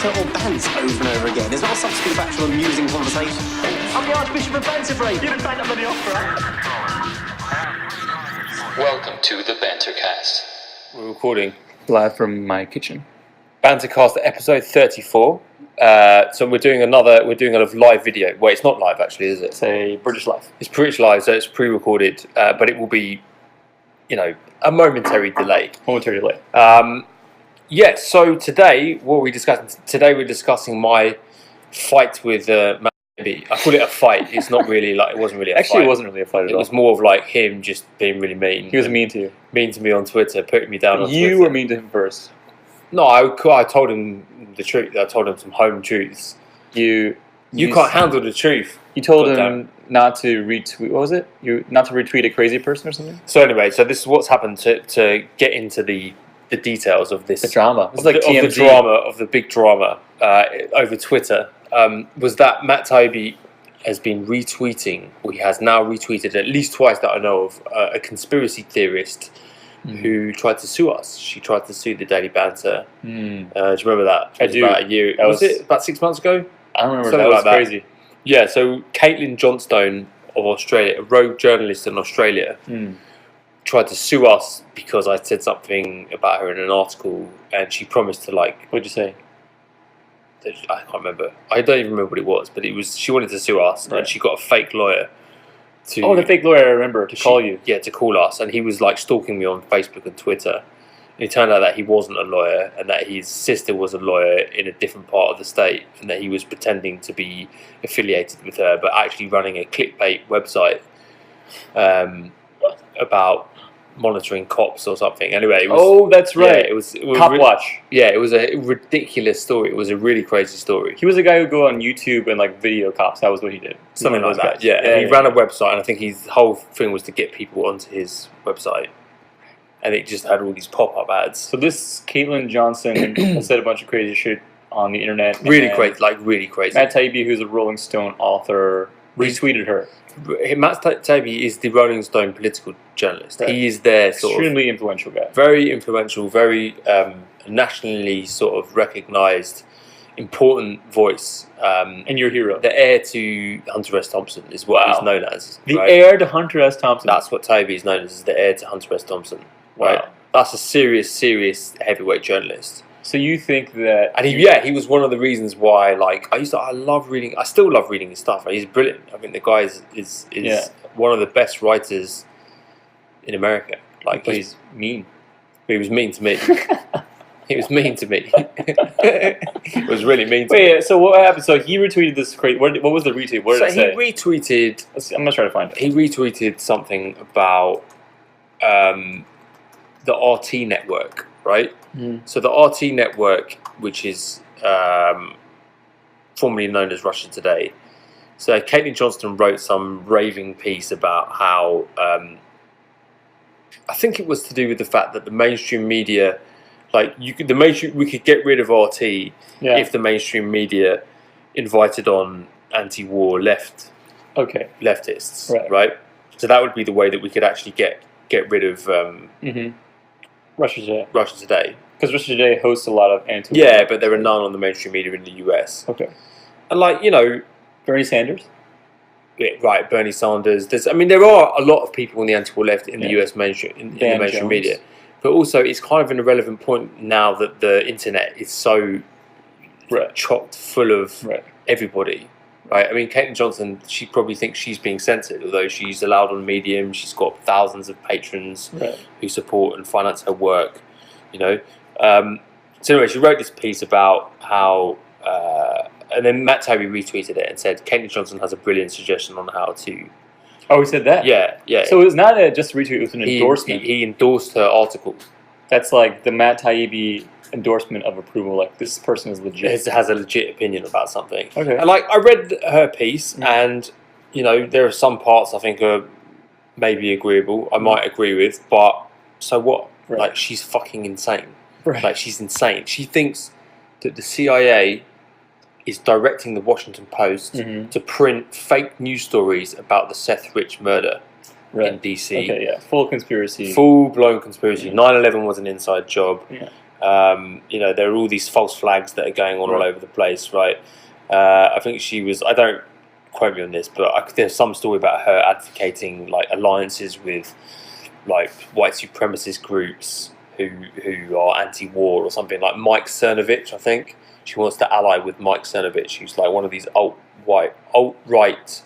banter or bants over and over again is not a substitute for actual amusing conversation. I'm the Archbishop of Banterbury. You didn't banter for the opera. Welcome to the Bantercast. We're recording live from my kitchen. Bantercast episode 34. So we're doing a live video. Well, it's not live actually, is it? It's a British Live. It's British Live, so it's pre-recorded, but it will be, a momentary delay. So today, what are we discussing? Today we're discussing my fight with Taibbi. I call it a fight. It's not really it wasn't really a fight. Actually, it wasn't really a fight at all. It was more of like him just being really mean. He was mean to you. Mean to me on Twitter, putting me down on Twitter. You were mean to him first. No, I told him the truth. I told him some home truths. You can't handle the truth. You told him not to retweet. What was it? Not to retweet a crazy person or something. So anyway, this is what's happened to get into the details of this. The drama. It's of the big drama over Twitter. Was that Matt Taibbi has been retweeting, or he has now retweeted at least twice that I know of, a conspiracy theorist who tried to sue us. She tried to sue the Daily Banter. Do you remember that? I do. About a year. Was it about 6 months ago? I don't remember. Something That was crazy. Yeah, so Johnstone of Australia, a rogue journalist in Australia, tried to sue us because I said something about her in an article, and she promised to What'd you say? I can't remember. I don't even remember what it was, but she wanted to sue us, and she got a fake lawyer to... Oh, the fake lawyer, I remember, to call you. Yeah, to call us, and he was stalking me on Facebook and Twitter. And it turned out that he wasn't a lawyer, and that his sister was a lawyer in a different part of the state, and that he was pretending to be affiliated with her, but actually running a clickbait website about monitoring cops or something. Anyway, it was, that's right. Yeah, it was Cop Watch. Yeah, it was a ridiculous story. It was a really crazy story. He was a guy who would go on YouTube and video cops. That was what he did. Something like that. Yeah, and he ran a website, and I think his whole thing was to get people onto his website. And it just had all these pop-up ads. So this Caitlin Johnson has said a bunch of crazy shit on the internet. Really crazy, really crazy. Matt Taibbi, who's a Rolling Stone author, retweeted her. Matt Taibbi is the Rolling Stone political journalist. Right. He is their extremely influential guy. Very influential, very nationally recognised, important voice. And your hero. The heir to Hunter S. Thompson is what he's known as. The heir to Hunter S. Thompson. That's what Taibbi is known as the heir to Hunter S. Thompson. Wow. Right? That's a serious heavyweight journalist. So you think that... And he was one of the reasons why, I still love reading his stuff. He's brilliant. I think the guy is one of the best writers in America. He's mean. He was mean to me. He was mean to me. It was really mean to me. Wait, so what happened? So he retweeted this crazy... What was the retweet? What did it say? He retweeted... I'm going to try to find it. He retweeted something about the RT network, right? So the RT network, which is formerly known as Russia Today. So Caitlin Johnstone wrote some raving piece about how I think it was to do with the fact that the mainstream media, we could get rid of RT if the mainstream media invited on anti-war leftists, right? So that would be the way that we could actually get rid of Russia Today. Because Russia Today hosts a lot of anti-war. Yeah, but there are none on the mainstream media in the US. Okay. And Bernie Sanders? Yeah, right, Bernie Sanders. There are a lot of people on the anti-war left in the US mainstream, in the mainstream media. But also, it's kind of an irrelevant point now that the internet is so chocked full of everybody. Right? Caitlin Johnson, she probably thinks she's being censored, although she's allowed on Medium. She's got thousands of patrons who support and finance her work. So anyway, she wrote this piece about how, and then Matt Taibbi retweeted it and said, Caitlin Johnson has a brilliant suggestion on how to... Oh, he said that? Yeah. So it was not just a retweet, it was an endorsement. He endorsed her article. That's the Matt Taibbi endorsement of approval, this person is legit. It has a legit opinion about something. Okay. And I read her piece, and there are some parts I think are maybe agreeable. I might agree with, but so what? Right. She's fucking insane. Right. She's insane. She thinks that the CIA is directing the Washington Post to print fake news stories about the Seth Rich murder in DC. Okay, yeah. Full conspiracy. Full-blown conspiracy. 9/11 was an inside job. Yeah. There are all these false flags that are going on all over the place, right? I think she was. I don't quote me on this, but there's some story about her advocating like alliances with like white supremacist groups who are anti-war or something. Like Mike Cernovich, I think she wants to ally with Mike Cernovich, who's like one of these alt-right. Alt-white.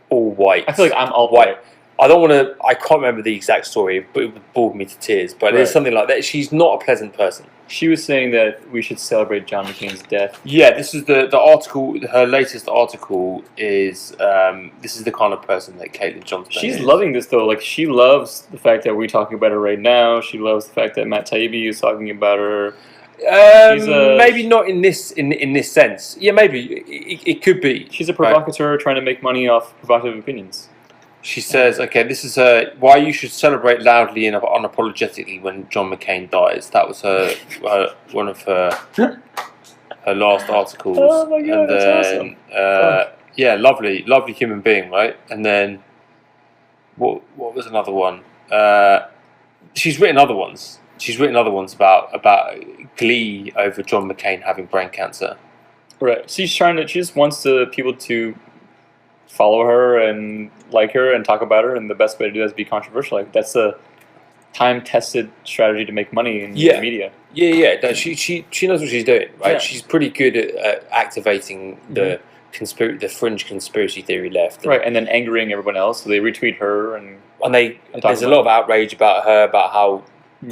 All-white. I feel like I'm alt-white. I don't want to. I can't remember the exact story, but it bored me to tears. But it's something like that. She's not a pleasant person. She was saying that we should celebrate John McCain's death. Yeah, this is the article. Her latest article is. This is the kind of person that Caitlin Johnstone She's is. loving this though. Like she loves the fact that we're talking about her right now. She loves the fact that Matt Taibbi is talking about her. Maybe not in this sense. Yeah, maybe it could be. She's a provocateur trying to make money off provocative opinions. She says, "Okay, this is why you should celebrate loudly and unapologetically when John McCain dies." That was her one of her last articles. Oh my god, that's awesome! Yeah, lovely human being, right? And then what was another one? She's written other ones. She's written other ones about glee over John McCain having brain cancer. Right. She just wants people to follow her and like her and talk about her, and the best way to do that is be controversial. Like that's a time-tested strategy to make money in the media. Yeah. No, she knows what she's doing, right? Yeah. She's pretty good at activating the fringe conspiracy theory left, right? And then angering everyone else, so they retweet her and there's a lot of outrage about her, about how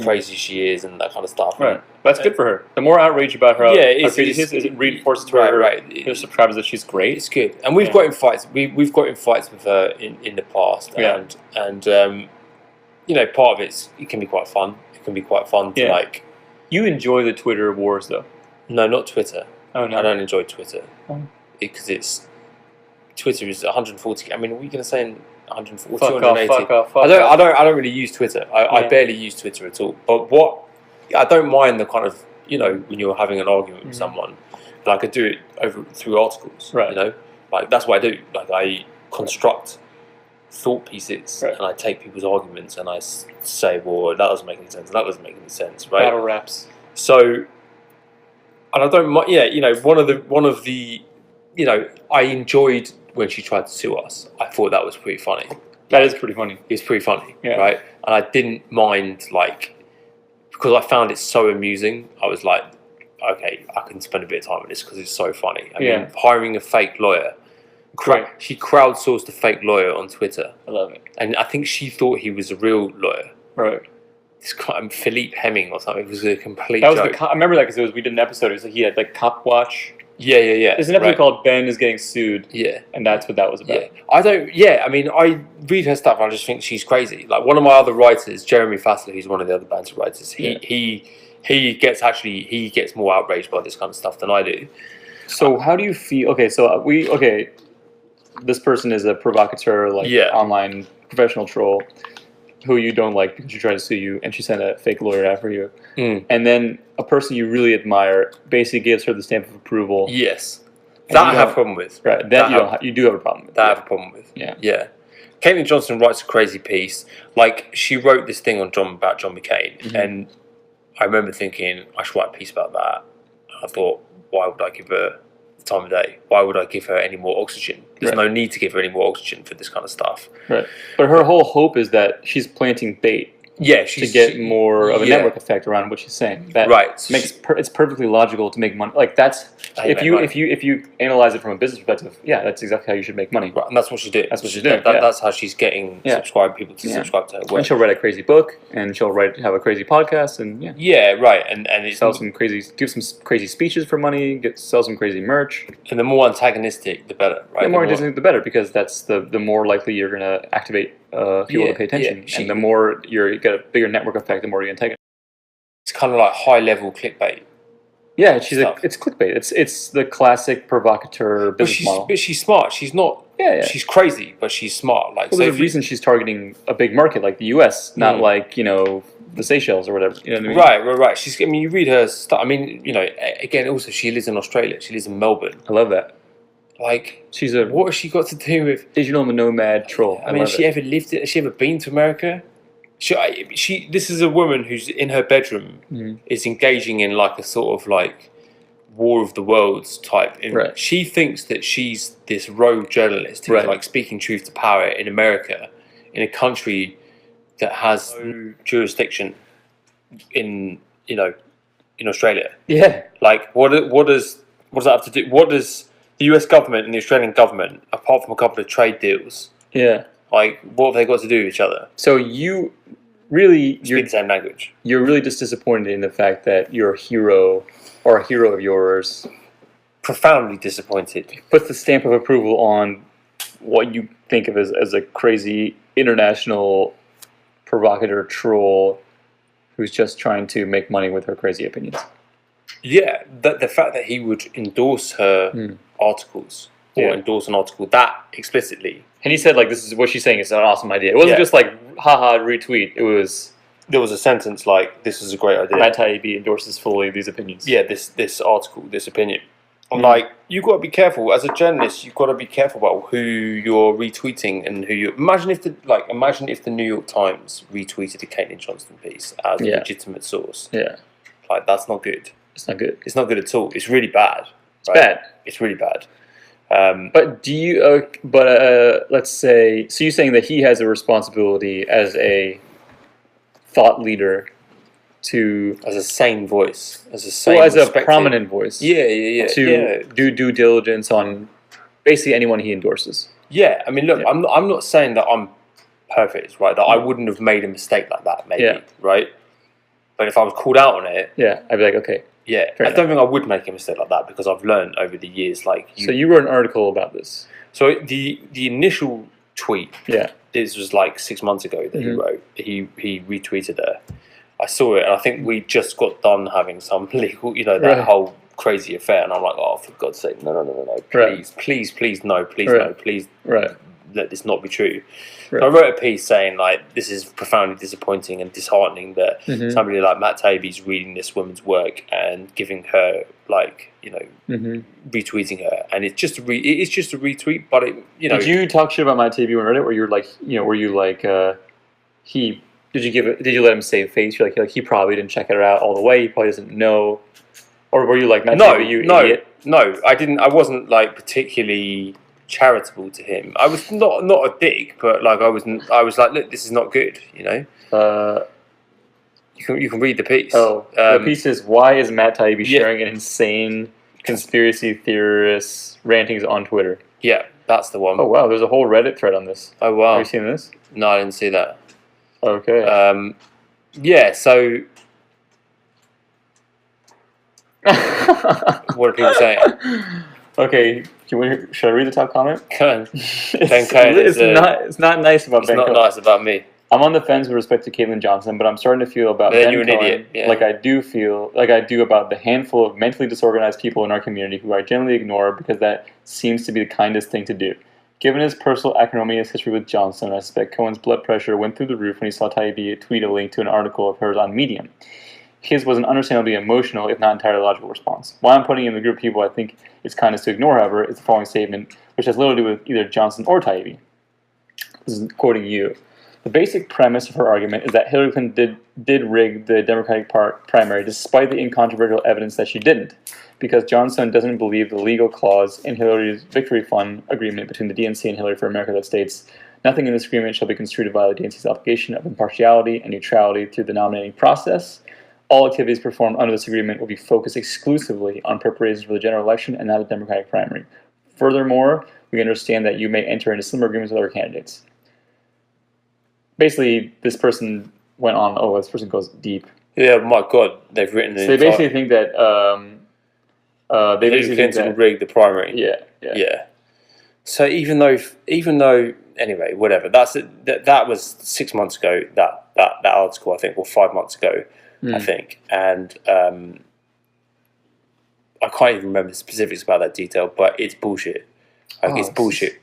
crazy she is and that kind of stuff. Right. But that's good for her. The more outrage about her, how crazy she is, it reinforces to her subscribers that she's great. It's good. And we've got in fights. We've got in fights with her in the past. And part of it can be quite fun. It can be quite fun to like. You enjoy the Twitter wars though? No, not Twitter. Oh no, I don't enjoy Twitter because Twitter is 140. I mean, what are you going to say in 140? 280? Fuck off. I don't really use Twitter. I barely use Twitter at all. But I don't mind the kind of, when you're having an argument with someone, but I could do it through articles. Right. Like that's what I do. Like I construct thought pieces and I take people's arguments and I say, well, that doesn't make any sense. And that doesn't make any sense. Right. Battle raps. So, and I don't mind. Yeah, one of the, I enjoyed when she tried to sue us. I thought that was pretty funny. That is pretty funny. It's pretty funny, right? And I didn't mind, because I found it so amusing. I was like, okay, I can spend a bit of time on this because it's so funny. I mean, hiring a fake lawyer. She crowdsourced a fake lawyer on Twitter. I love it. And I think she thought he was a real lawyer. Right. This guy, Philippe Hemming or something. It was a complete joke. I remember that because we did an episode. It was he had Cop Watch. Yeah. There's an episode called Ben is Getting Sued. Yeah. And that's what that was about. I mean, I read her stuff and I just think she's crazy. Like one of my other writers, Jeremy Fassler, who's one of the other banter writers, he gets more outraged by this kind of stuff than I do. So how do you feel? Okay, this person is a provocateur, online professional troll who you don't like because she tried to sue you and she sent a fake lawyer after you. And then a person you really admire basically gives her the stamp of approval. Yes. That I have a problem with. Right. You do have a problem with. That I have a problem with. Yeah. Caitlin Johnstone writes a crazy piece. Like, she wrote this thing about John McCain, and I remember thinking, I should write a piece about that. I thought, why would I give her the time of day? Why would I give her any more oxygen? There's no need to give her any more oxygen for this kind of stuff. Right. But her whole hope is that she's planting bait. Yeah, to get more of a network effect around what she's saying. That it's perfectly logical to make money. Like that's if you analyze it from a business perspective, that's exactly how you should make money. Right, and that's what she's doing. That's what she's doing. That's how she's getting people to subscribe to her work. And she'll write a crazy book, and she'll have a crazy podcast, and and it's give some crazy speeches for money, sell some crazy merch. And the more antagonistic, the better. Right, the more antagonistic, the better, because that's the more likely you're going to activate people to pay attention, and the more you get a bigger network effect, the more you antagonist. It's kind of like high level clickbait. Yeah, it's clickbait. It's the classic provocateur business model. But she's smart. She's not. Yeah. She's crazy, but she's smart. Like, there's a reason she's targeting a big market like the U.S., not like the Seychelles or whatever. You know what I mean? Right. You read her stuff. I mean, again, also she lives in Australia. She lives in Melbourne. I love that. Like, what has she got to do with digital nomad troll? I mean, has she ever been to America? This is a woman who's in her bedroom is engaging in like a sort of like War of the Worlds type. Right. She thinks that she's this rogue journalist who's like speaking truth to power in America, in a country that has no jurisdiction in Australia. Yeah. Like what does that have to do? What does the US government and the Australian government, apart from a couple of trade deals, like what have they got to do with each other? So you really speak the same language. You're really just disappointed in the fact that your hero or a hero of yours, profoundly disappointed, puts the stamp of approval on what you think of as a crazy international provocateur troll who's just trying to make money with her crazy opinions. Yeah, the fact that he would endorse her articles or endorse an article that explicitly. And he said, like, this is what she's saying is an awesome idea. It wasn't just like, haha, retweet. It was... There was a sentence like, this is a great idea. Matt Taibbi endorses fully these opinions. Yeah, this article, this opinion. I'm like, you've got to be careful. As a journalist, you've got to be careful about who you're retweeting and who you... Imagine if the New York Times retweeted a Caitlin Johnstone piece as a legitimate source. Yeah. Like, that's not good. It's not good. It's not good at all. It's really bad. It's bad. It's really bad. But do you... let's say... So you're saying that he has a responsibility as a thought leader to... As a sane voice. As a prominent voice. Yeah. To do due diligence on basically anyone he endorses. Yeah. I mean, look, I'm not saying that I'm perfect, right? That I wouldn't have made a mistake like that, maybe, right? But if I was called out on it... Yeah, I'd be like, okay. Yeah, I don't think I would make a mistake like that because I've learned over the years, like... So you wrote an article about this. So the initial tweet... Yeah. This was like 6 months ago that he wrote. He retweeted her. I saw it, and I think we just got done having some legal, that whole crazy affair. And I'm like, oh, for God's sake, no, please, no, please let this not be true. So I wrote a piece saying, like, this is profoundly disappointing and disheartening that somebody like Matt Taibbi's reading this woman's work and giving her, like, retweeting her, and it's just a retweet, but it, Did you talk shit about Matt Taibbi when Reddit, where you're like, Did you let him save face? You're like he probably didn't check it out all the way. He probably doesn't know. Or were you like, Matt Taibbi, you idiot? No, I didn't. I wasn't like particularly charitable to him. I was not a dick, but like I was like, look, this is not good. You can read the piece. The piece is, why is Matt Taibbi sharing an insane conspiracy theorist rantings on Twitter? Yeah, that's the one. Oh wow, there's a whole Reddit thread on this. Oh wow, have you seen this? No, I didn't see that. Okay. Yeah, so what are people saying? Okay, should I read the top comment? Ben it's not nice about Ben. It's not nice about me. I'm on the fence with respect to Caitlin Johnstone, but I'm starting to feel about Ben you're an idiot. Yeah. like I do about the handful of mentally disorganized people in our community who I generally ignore because that seems to be the kindest thing to do. Given his personal acrimonious history with Johnstone, I suspect Cohen's blood pressure went through the roof when he saw Taibbi tweet a link to an article of hers on Medium. His was an understandably emotional, if not entirely logical response. Why I'm putting in the group of people I think it's kindness to ignore, however, is the following statement, which has little to do with either Johnstone or Taibbi. This is quoting you. The basic premise of her argument is that Hillary Clinton did rig the Democratic primary despite the incontrovertible evidence that she didn't, because Johnstone doesn't believe the legal clause in Hillary's Victory Fund agreement between the DNC and Hillary for America that states, nothing in this agreement shall be construed to violate the DNC's obligation of impartiality and neutrality through the nominating process. All activities performed under this agreement will be focused exclusively on preparations for the general election and not the Democratic primary. Furthermore, we understand that you may enter into similar agreements with other candidates. Basically, this person went on, this person goes deep. Yeah, my God, they've written So they basically think that... Hillary Clinton rigged the primary. Yeah. So even though, anyway, whatever. That was 6 months ago. That article, I think, or 5 months ago, I think, and I can't even remember the specifics about that detail, but it's bullshit. It's bullshit.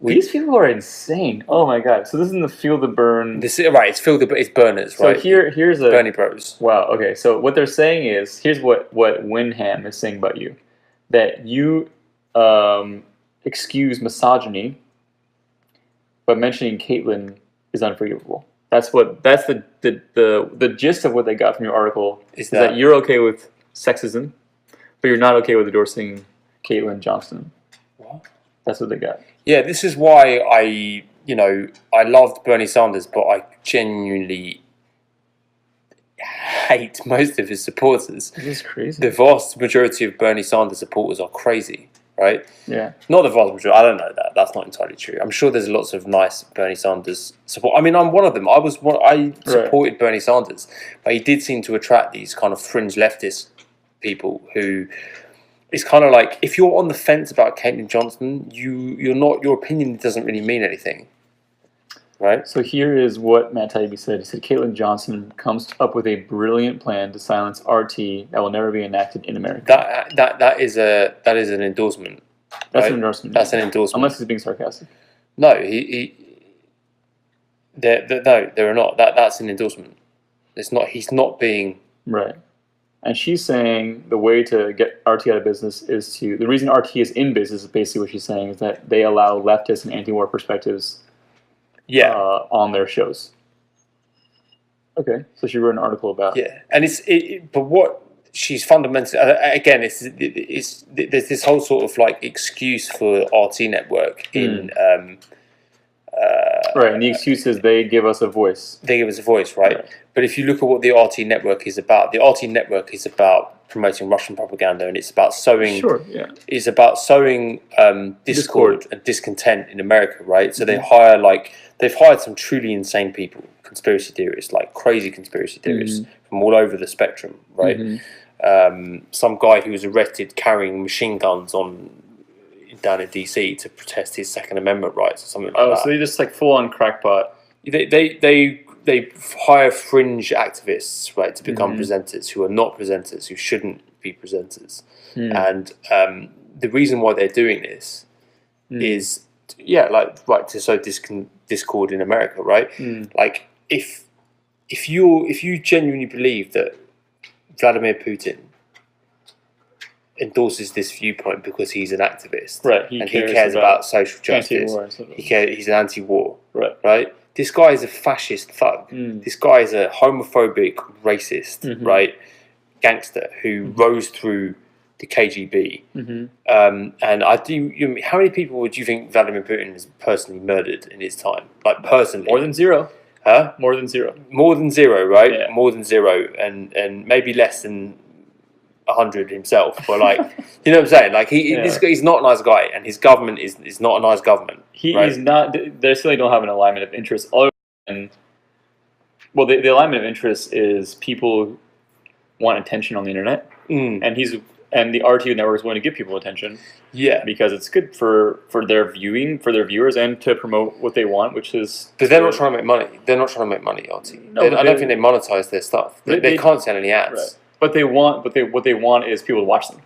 These people are insane. Oh my God! So this is in the Feel the Burn. It's it's burners, right? So here's a Bernie Bros. Wow. Okay. So what they're saying is, here's what Winham is saying about you, that you excuse misogyny, but mentioning Caitlyn is unforgivable. That's the gist of what they got from your article is that you're okay with sexism, but you're not okay with endorsing Caitlin Johnstone. What? That's what they got. Yeah, this is why I loved Bernie Sanders, but I genuinely hate most of his supporters. This is crazy. The vast majority of Bernie Sanders supporters are crazy, right? Yeah. Not the vast majority. I don't know that. That's not entirely true. I'm sure there's lots of nice Bernie Sanders support. I mean, I'm one of them. I supported Bernie Sanders, but he did seem to attract these kind of fringe leftist people who. It's kind of like if you're on the fence about Caitlin Johnson, your opinion doesn't really mean anything, right? So here is what Matt Taibbi said. He said Caitlin Johnson comes up with a brilliant plan to silence RT that will never be enacted in America. That is an endorsement. That's right? an endorsement. That's an endorsement. Unless he's being sarcastic. No, they're not. That's an endorsement. It's not. He's not being right. And she's saying the way to get RT out of business is to... The reason RT is in business is basically what she's saying is that they allow leftist and anti-war perspectives on their shows. Okay, so she wrote an article about... Yeah, and but what she's fundamentally... Again, there's this whole sort of like excuse for RT Network in... right, and the excuse is they give us a voice. They give us a voice, right? But if you look at what the RT Network is about, the RT Network is about promoting Russian propaganda, and it's about sowing. Sure, yeah. It's about sowing discord and discontent in America, right? So they've hired some truly insane people, conspiracy theorists, like crazy conspiracy theorists from all over the spectrum, right? Some guy who was arrested carrying machine guns down in DC to protest his Second Amendment rights or something like that. Oh, so they just like full on crackpot. They hire fringe activists, right, to become presenters who are not presenters, who shouldn't be presenters. And the reason why they're doing this is, to sow discord in America, right? Like if you genuinely believe that Vladimir Putin endorses this viewpoint because he's an activist, right? He cares about social justice. He's an anti-war, right? This guy is a fascist thug. This guy is a homophobic, racist, right, gangster who rose through the KGB. And how many people would you think Vladimir Putin has personally murdered in his time? Like personally, more than zero. Huh? More than zero. More than zero, right? Yeah. More than zero, and maybe less than 100 himself, but like, you know what I'm saying? Like he's not a nice guy, and his government is not a nice government. He's not. They certainly don't have an alignment of interest. Other than, well, the alignment of interest is people want attention on the internet, and the RT network is going to give people attention. Yeah, because it's good for their viewers, and to promote what they want, which is. But they're not trying to make money. They're not trying to make money, RT. No, I don't think they monetize their stuff. They can't sell any ads. Right. But what they want is people to watch them.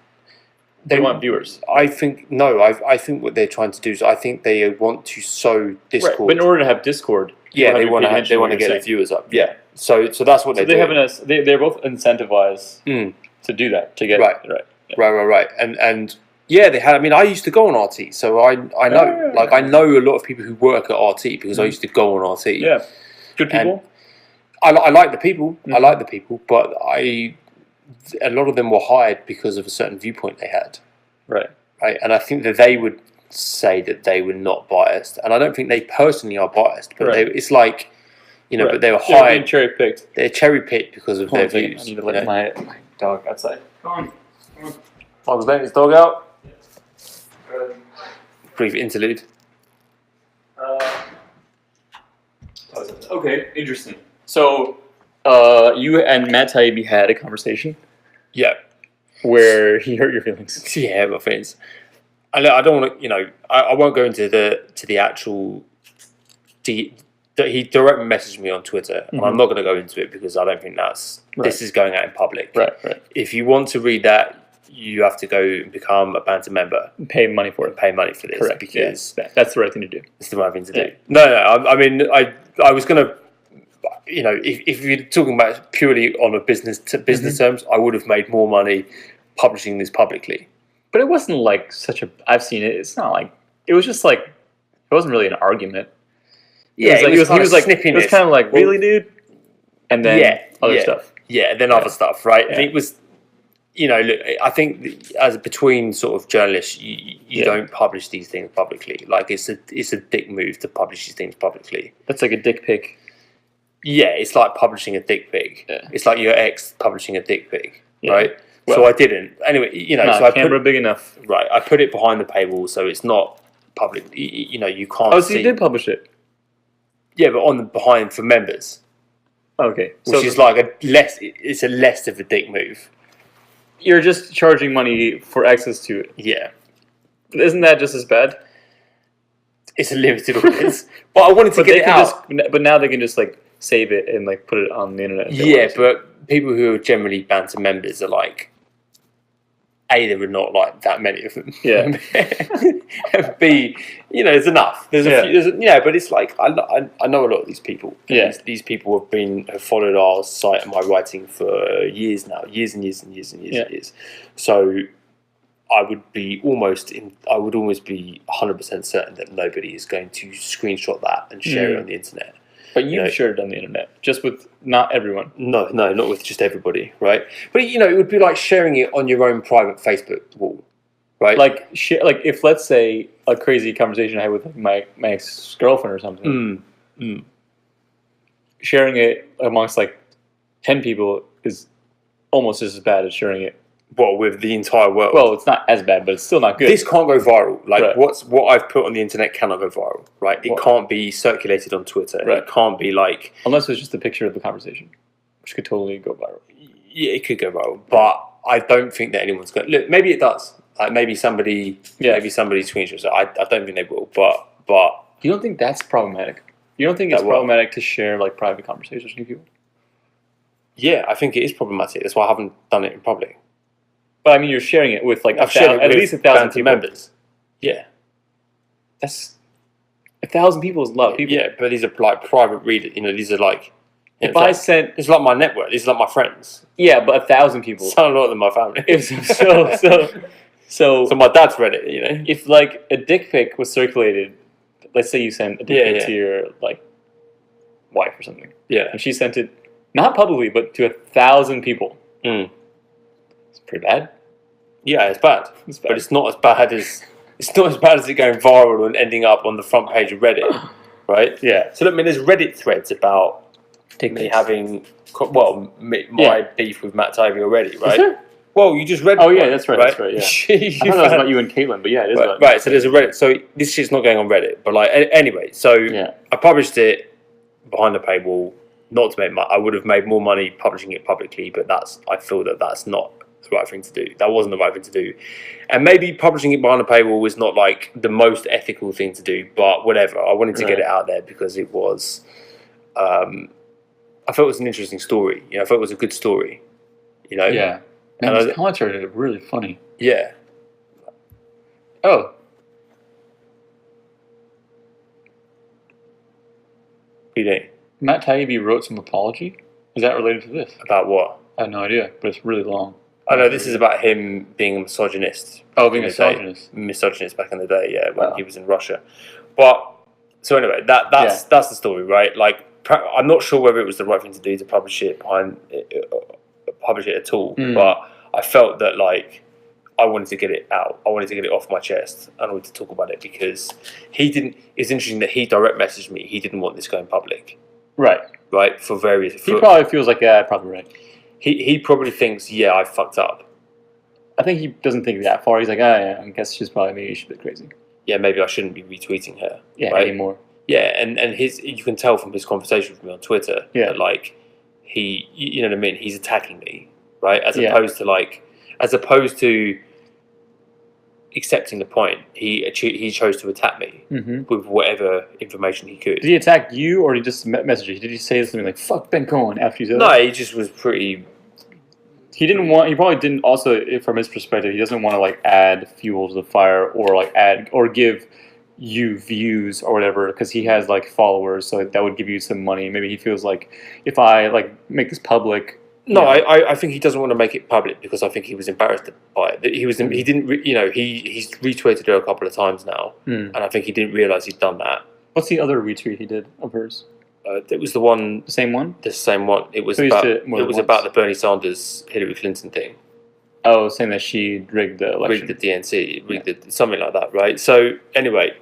They want viewers. I think I think what they're trying to do is I think they want to sow discord. Right. But in order to have discord, they want to get their viewers up. Yeah. So that's what they're doing. They're both incentivized to do that to get right. And yeah, they had. I mean, I used to go on RT, so I know I know a lot of people who work at RT because I used to go on RT. Yeah, good people. And I like the people. I like the people, but a lot of them were hired because of a certain viewpoint they had. Right. And I think that they would say that they were not biased. And I don't think they personally are biased, but it's like, but they were hired. They're cherry picked. They're cherry picked because of their views. I need to let my dog outside. Come on. Mark's letting his dog out. Brief interlude. Okay, interesting. So, you and Matt Taibbi had a conversation. Yeah. Where he hurt your feelings. Yeah, my feelings. I don't want to, I won't go into the actual. He directly messaged me on Twitter, and I'm not going to go into it because I don't think this is going out in public. Right. If you want to read that, you have to go and become a Banter member. Pay money for it. Pay money for this. Correct. Because that's the right thing to do. It's the right thing to do. No. I mean, I was going to. If you're talking about it purely on a business terms, I would have made more money publishing this publicly. But it wasn't like such a. I've seen it. It's not like it was just like it wasn't really an argument. Yeah, he was like snippiness. It was kind of like, really, dude? And then other stuff. Yeah, and then other stuff, right? Yeah. And it was, look, I think as between sort of journalists, you don't publish these things publicly. Like it's a dick move to publish these things publicly. That's like a dick pic. Yeah, it's like publishing a dick pic. Yeah. It's like your ex publishing a dick pic, right? Well, so I didn't. Anyway, so I camera big enough. Right, I put it behind the paywall, so it's not public. You can't. Oh, so you did publish it? Yeah, but behind for members. Okay, which is like it's a less of a dick move. You're just charging money for access to it. Yeah. Isn't that just as bad? It's a limited audience. But I wanted to get it out. But now they can just like save it and like put it on the internet. Yeah, but people who are generally Banter members are like, A, there are not like that many of them. Yeah. B, there's enough. There's a few, but it's like I know a lot of these people. Yeah. These people have followed our site and my writing for years now, years and years and years and years and years. So I would almost be 100% certain that nobody is going to screenshot that and share it on the internet. But you shared it on the internet, just with not everyone. No, not with just everybody, right? But it would be like sharing it on your own private Facebook wall, right? Like if let's say a crazy conversation I had with my ex-girlfriend or something, sharing it amongst like 10 people is almost just as bad as sharing it. Well, with the entire world. Well, it's not as bad, but it's still not good. This can't go viral. Like what I've put on the internet cannot go viral, right? It can't be circulated on Twitter. Right. It can't be like unless it's just a picture of the conversation, which could totally go viral. Yeah, it could go viral, but I don't think that anyone's going. Look, maybe it does. Like maybe somebody screenshots it. I don't think they will, but you don't think that's problematic? You don't think it's problematic to share like private conversations with people? Yeah, I think it is problematic. That's why I haven't done it in public. But I mean, you're sharing it with like at least 1,000 people. Members. Yeah, that's 1,000 people is a lot of people. Yeah, but these are like private readers. These are like. If I sent, it's like my network. It's like my friends. Yeah, but 1,000 people. So a lot than my family. So my dad's read it. If like a dick pic was circulated, let's say you sent a dick pic to your like wife or something. Yeah, and she sent it not publicly, but to 1,000 people. It's pretty bad. Yeah, it's bad. But it's not as bad as it going viral and ending up on the front page of Reddit, right? Yeah. So there's Reddit threads about me having my beef with Matt Taibbi already, right? Is there? Well, you just read. Oh yeah, that's right. That's right. Yeah. I thought it was about you and Caitlin, but yeah, it is. Right. So there's a Reddit. So this shit's not going on Reddit, but like anyway. So I published it behind the paywall. Not to make money. I would have made more money publishing it publicly, but I feel that's not the right thing to do. That wasn't the right thing to do. And maybe publishing it behind a paywall was not like the most ethical thing to do, but whatever. I wanted to get it out there because it was, I felt it was an interesting story. I felt it was a good story. Yeah. And his comments are really funny. Yeah. Oh. What do you think? Matt Taibbi wrote some apology. Is that related to this? About what? I have no idea, but it's really long. I know this is about him being a misogynist. Oh, being a misogynist. Misogynist back in the day, when he was in Russia. But so anyway, that's the story, right? Like, I'm not sure whether it was the right thing to do to publish it at all, but I felt that like I wanted to get it out. I wanted to get it off my chest. I wanted to talk about it because he didn't. It's interesting that he direct messaged me. He didn't want this going public. Right. For various. He probably feels like, probably right. He probably thinks, I fucked up. I think he doesn't think that far. He's like, I guess she's maybe she's a bit crazy. Yeah, maybe I shouldn't be retweeting her. Yeah, anymore. Yeah, and you can tell from his conversation with me on Twitter that like he, you know what I mean? He's attacking me, right? As opposed to accepting the point, he chose to attack me with whatever information he could. Did he attack you, or did he just message you? Did he say something like "fuck Ben Cohen" after you said that? No, he just was pretty. He probably didn't. Also, from his perspective, he doesn't want to like add fuel to the fire, or like add or give you views or whatever, because he has like followers, so that would give you some money. Maybe he feels like if I like make this public. No, I think he doesn't want to make it public because I think he was embarrassed by it. He didn't, he's retweeted it a couple of times now, and I think he didn't realise he'd done that. What's the other retweet he did of hers? It was the one. The same one? The same one. It was So about. It was about the Bernie Sanders Hillary Clinton thing. Oh, saying that she rigged the election. Rigged the DNC, something like that, right? So anyway,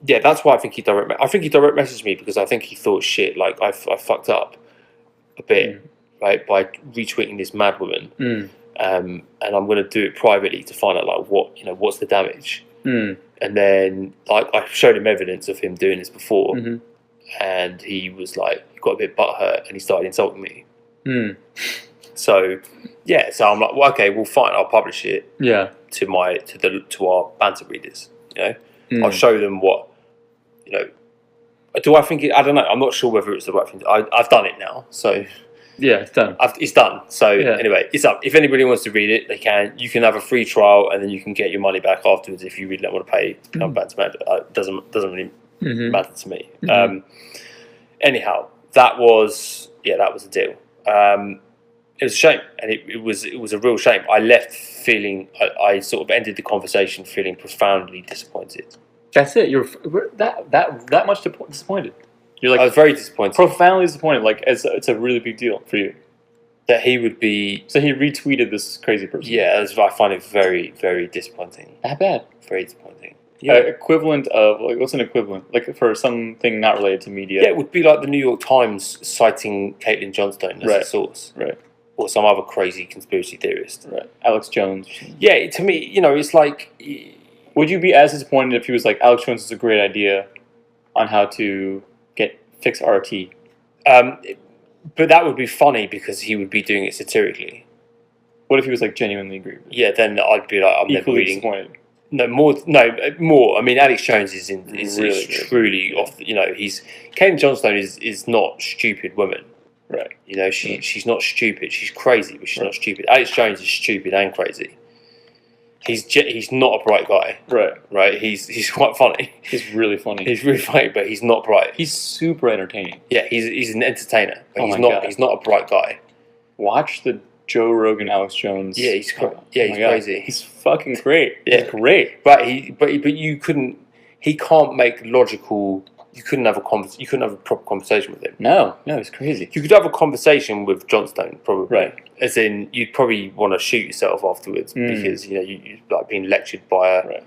yeah, that's why I think he direct messaged me because I think he thought shit, like I fucked up a bit, right, by retweeting this mad woman, and I'm going to do it privately to find out like what's the damage, and then like I showed him evidence of him doing this before, and he was like got a bit butthurt and he started insulting me. So yeah, so I'm like, well, okay, well, fine, I'll publish it. Yeah. To our banter readers, I'll show them what, Do I think it? I don't know. I'm not sure whether it's the right thing. I've done it now, so yeah, it's done. It's done. So anyway, it's up. If anybody wants to read it, they can. You can have a free trial, and then you can get your money back afterwards if you really don't want to pay. It doesn't really matter to me. Anyhow, that was the deal. It was a shame, and it was a real shame. I left feeling. I sort of ended the conversation feeling profoundly disappointed. That's it. You're that much disappointed. You're like, I was very disappointed, profoundly disappointed. Like it's a really big deal for you that he would be. So he retweeted this crazy person. Yeah, I find it very, very disappointing. That bad? Very disappointing. Yeah. Equivalent of like what's an equivalent like for something not related to media? Yeah, it would be like the New York Times citing Caitlin Johnstone as a source, right? Or some other crazy conspiracy theorist, right? Alex Jones. Yeah, to me, it's like. Would you be as disappointed if he was like, Alex Jones is a great idea on how to fix RT? But that would be funny because he would be doing it satirically. What if he was like genuinely agree? Yeah, then I'd be like, I'm never reading. Disappointed. No more. I mean, Alex Jones is really truly off. Caitlin Johnstone is not stupid woman. Right. She's not stupid. She's crazy, but she's not stupid. Alex Jones is stupid and crazy. He's not a bright guy. Right. He's quite funny. He's really funny. He's really funny, but he's not bright. He's super entertaining. Yeah, he's an entertainer, but he's not a bright guy. Watch the Joe Rogan Alex Jones. Yeah, he's crazy. He's fucking great. Yeah. He's great. But you couldn't. He can't make logical. You couldn't have a proper conversation with him. No, he's crazy. You could have a conversation with Johnstone, probably. Right. As in, you'd probably want to shoot yourself afterwards because you like being lectured by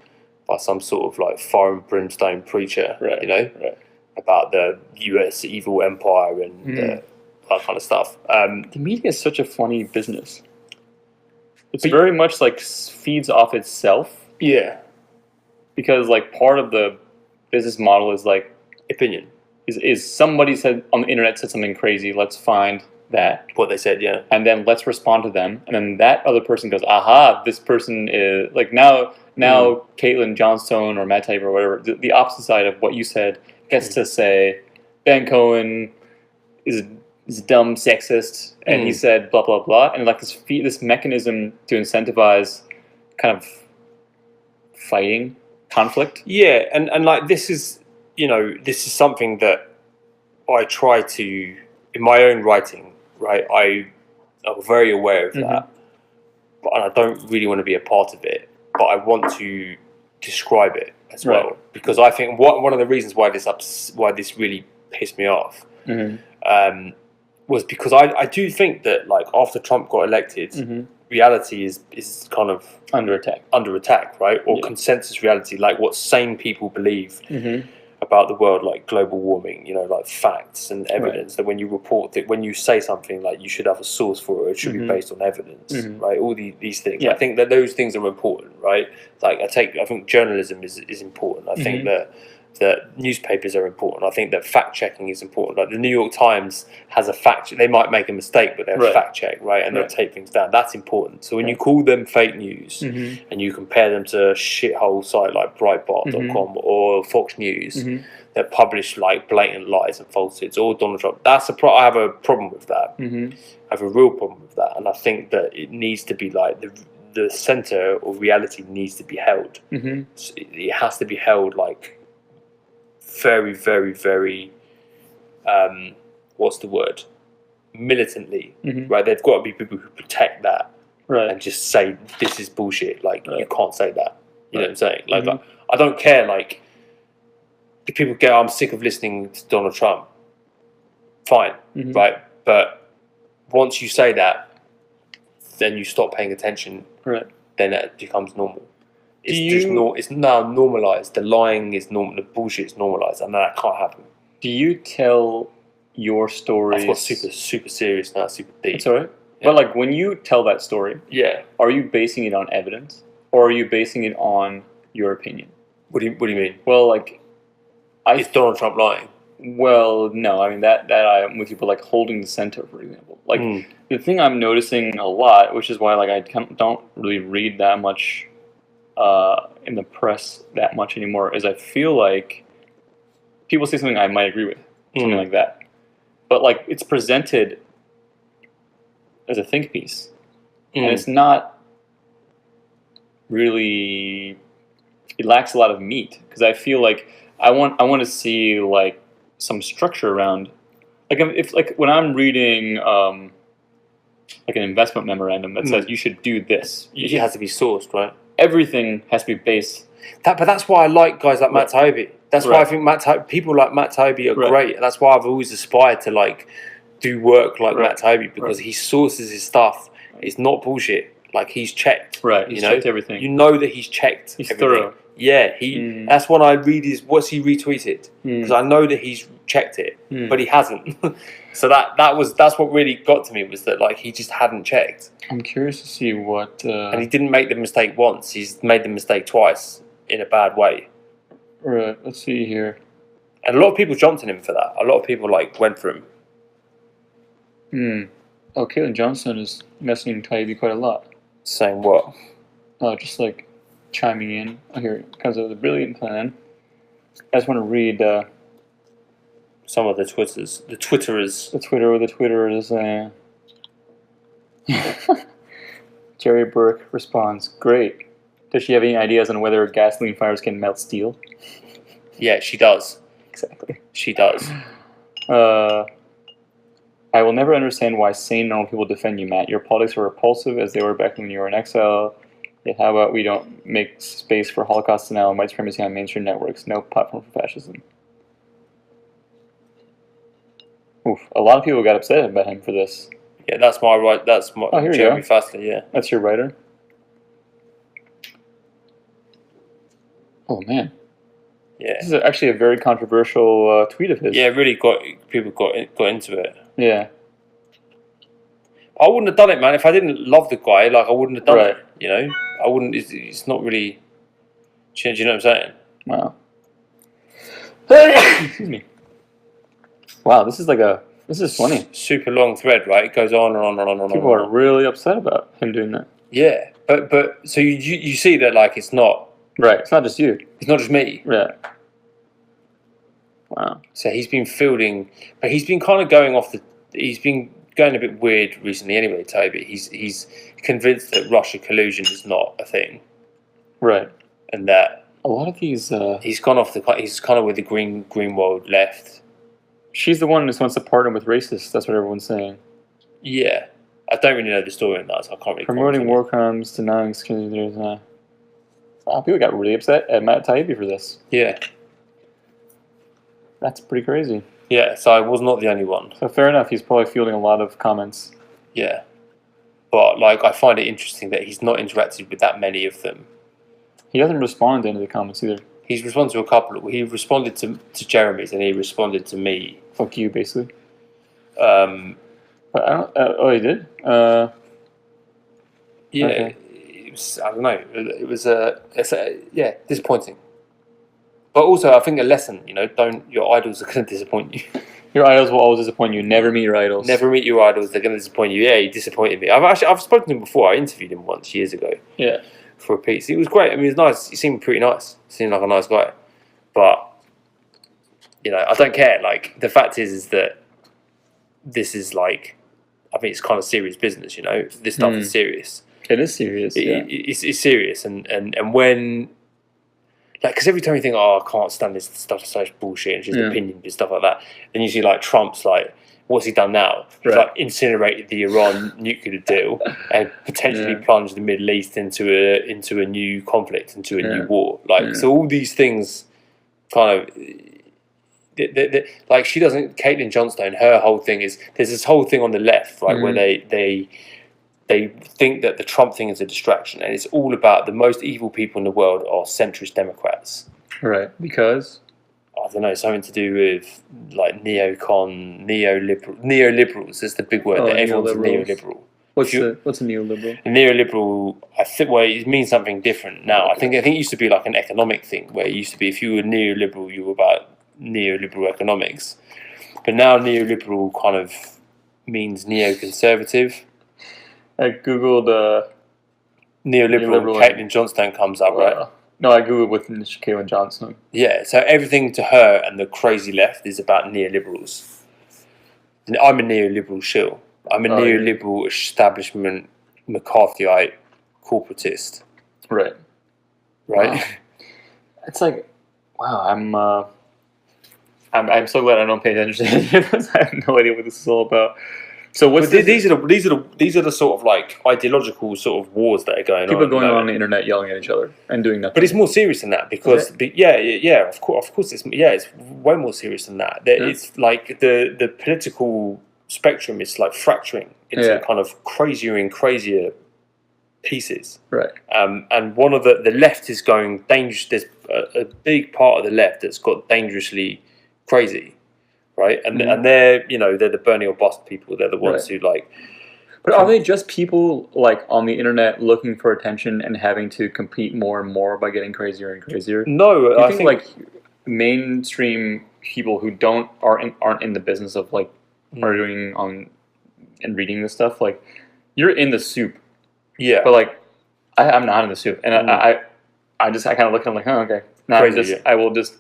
some sort of like fire and brimstone preacher. Right. About the U.S. evil empire and that kind of stuff. The media is such a funny business. It's very much like feeds off itself. Yeah. Because like part of the business model is like opinion. Is somebody said on the internet said something crazy, let's find that. What they said, yeah. And then let's respond to them. And then that other person goes, aha, this person is like now Caitlin Johnstone or Matt Taibbi or whatever, the opposite side of what you said gets to say Ben Cohen is a dumb sexist and he said blah blah blah. And like this mechanism to incentivize kind of fighting, conflict. Yeah, and like this is something that I try to, in my own writing, right? I'm very aware of that, and I don't really want to be a part of it, but I want to describe it as well because I think one of the reasons why this really pissed me off was because I do think that like after Trump got elected, reality is kind of under attack, right? Or consensus reality, like what sane people believe about the world, like global warming, like facts and evidence, that when you say something, like you should have a source for it should be based on evidence, right? All these things. I think that those things are important, right? Like I think journalism is important. I think that newspapers are important. I think that fact checking is important. Like the New York Times has a fact. They might make a mistake, but they'll fact check, right? And they'll take things down. That's important. So when you call them fake news and you compare them to a shithole site like Breitbart.com or Fox News that publish like blatant lies and falsehoods, or Donald Trump, I have a problem with that. I have a real problem with that, and I think that it needs to be like the center of reality needs to be held. So it has to be held like very, very, very, what's the word? Militantly, right? There've got to be people who protect that, and just say this is bullshit. Like you can't say that. You know what I'm saying? Like I don't care. Like if people go, I'm sick of listening to Donald Trump. Fine, right? But once you say that, then you stop paying attention. Right. Then it becomes normal. It's now normalized. The lying is normal. The bullshit is normalized, and that can't happen. Do you tell your stories? I've got super serious now, super deep. It's alright. Yeah. But like when you tell that story, are you basing it on evidence, or are you basing it on your opinion? What do you mean? Well, like, is Donald Trump lying? Well, no. I mean that I'm with you, but like holding the center, for example. Like the thing I'm noticing a lot, which is why like I don't really read that much in the press that much anymore, is I feel like people say something I might agree with, something like that, but like it's presented as a think piece, and it's not really. It lacks a lot of meat because I feel like I want to see like some structure around, like if like when I'm reading like an investment memorandum that says you should do this, it has to be sourced, right? Everything has to be based. But that's why I like guys like Matt Taibbi. That's why I think people like Matt Taibbi are great. And that's why I've always aspired to like do work like Matt Taibbi, because he sources his stuff. It's not bullshit. Like he's checked. Right. He's checked everything. You know that he's checked. He's everything. thorough. Yeah. That's when I read what's he retweeted, because I know that he's checked it, but he hasn't. So that's what really got to me, was that like he just hadn't checked. I'm curious to see what. And he didn't make the mistake once. He's made the mistake twice in a bad way. Right. Let's see here. And a lot of people jumped on him for that. A lot of people like went for him. Oh, Caitlin Johnstone is messaging Taibbi quite a lot. Saying what? Oh, just like chiming in. Oh, here it comes up with a brilliant plan. I just want to read some of the Twitterers. The Twitterers. Jerry Burke responds, "Great. Does she have any ideas on whether gasoline fires can melt steel?" Yeah, she does. Exactly. She does. I will never understand why sane, normal people defend you, Matt. Your politics are repulsive as they were back when you were in exile. Yet how about we don't make space for Holocaust denial and white supremacy on mainstream networks? No platform for fascism. Oof. A lot of people got upset about him for this. Yeah, that's my right. That's my Jeremy Fastly, yeah. That's your writer? Oh, man. Yeah. This is actually a very controversial tweet of his. Yeah, really people got into it. Yeah. I wouldn't have done it, man. If I didn't love the guy, like I wouldn't have done it. You know, I wouldn't. It's not really. Do you know what I'm saying? Wow. Excuse me. Wow, this is funny. Super long thread, right? It goes on and on and on and on. People are really upset about him doing that. Yeah, but so you see that like it's not. Right, it's not just you. It's not just me. Yeah. Wow. So he's been fielding, but he's been kind of going off the. He's been going a bit weird recently. Anyway, Taibbi, he's convinced that Russia collusion is not a thing. Right. And that a lot of these. He's gone off the. He's kind of with the Greenwald left. She's the one who wants to partner with racists. That's what everyone's saying. Yeah, I don't really know the story on that, so I can't really. Promoting war crimes, denying security. People got really upset at Matt Taibbi for this. Yeah. That's pretty crazy. Yeah, so I was not the only one. So fair enough, he's probably fielding a lot of comments. Yeah. But, like, I find it interesting that he's not interacted with that many of them. He hasn't responded to any of the comments either. He's responded to a couple. He responded to Jeremy's, and he responded to me. Fuck you, basically. But I don't... he did? Yeah. Okay. I don't know. It was disappointing. But also, I think a lesson. You know, your idols are going to disappoint you. Your idols will always disappoint you. Never meet your idols. Never meet your idols. They're going to disappoint you. Yeah, he disappointed me. I've spoken to him before. I interviewed him once years ago. Yeah. For a piece. It was great. I mean, it was nice. He seemed pretty nice. He seemed like a nice guy. But you know, I don't care. Like the fact is that this is like, I think it's kind of serious business. You know, this stuff is serious. It is serious. It's serious, and when, like, because every time you think, oh, I can't stand this stuff, such bullshit, and just opinion and stuff like that, then you see like Trump's like, what's he done now? He's like incinerated the Iran nuclear deal and potentially plunged the Middle East into a new conflict, into a new war. Like so, all these things kind of like she doesn't. Caitlin Johnstone, her whole thing is there's this whole thing on the left, right, where they think that the Trump thing is a distraction, and it's all about the most evil people in the world are centrist Democrats. Right, because I don't know, something to do with like neoliberals. That's the big word. That everyone's a neoliberal. What's a neoliberal? A neoliberal, I think, well, it means something different now. I think it used to be like an economic thing, where it used to be if you were neoliberal, you were about neoliberal economics. But now neoliberal kind of means neoconservative. I googled neoliberal. Caitlin Johnstone comes up, right? No, I googled with Caitlin Johnstone. Yeah, so everything to her and the crazy left is about neoliberals. I'm a neoliberal shill. I'm a neoliberal establishment McCarthyite corporatist. Right. Right. Wow. It's like, wow. I'm so glad I don't pay attention to this. I have no idea what this is all about. So these are the sort of like ideological sort of wars that are going on. People going on the internet yelling at each other and doing nothing. But it's more serious than that because of course it's way more serious than that. It's like the political spectrum is like fracturing into kind of crazier and crazier pieces. Right. And one of the left is going dangerous. There's a big part of the left that's got dangerously crazy. Right, and they're the Bernie or bust people. They're the ones who like. But are they just people like on the internet looking for attention and having to compete more and more by getting crazier and crazier? No, I think like mainstream people who aren't in the business of like arguing on and reading this stuff, like you're in the soup. Yeah, but like I'm not in the soup, and I kind of look at them like, oh, okay, I will just.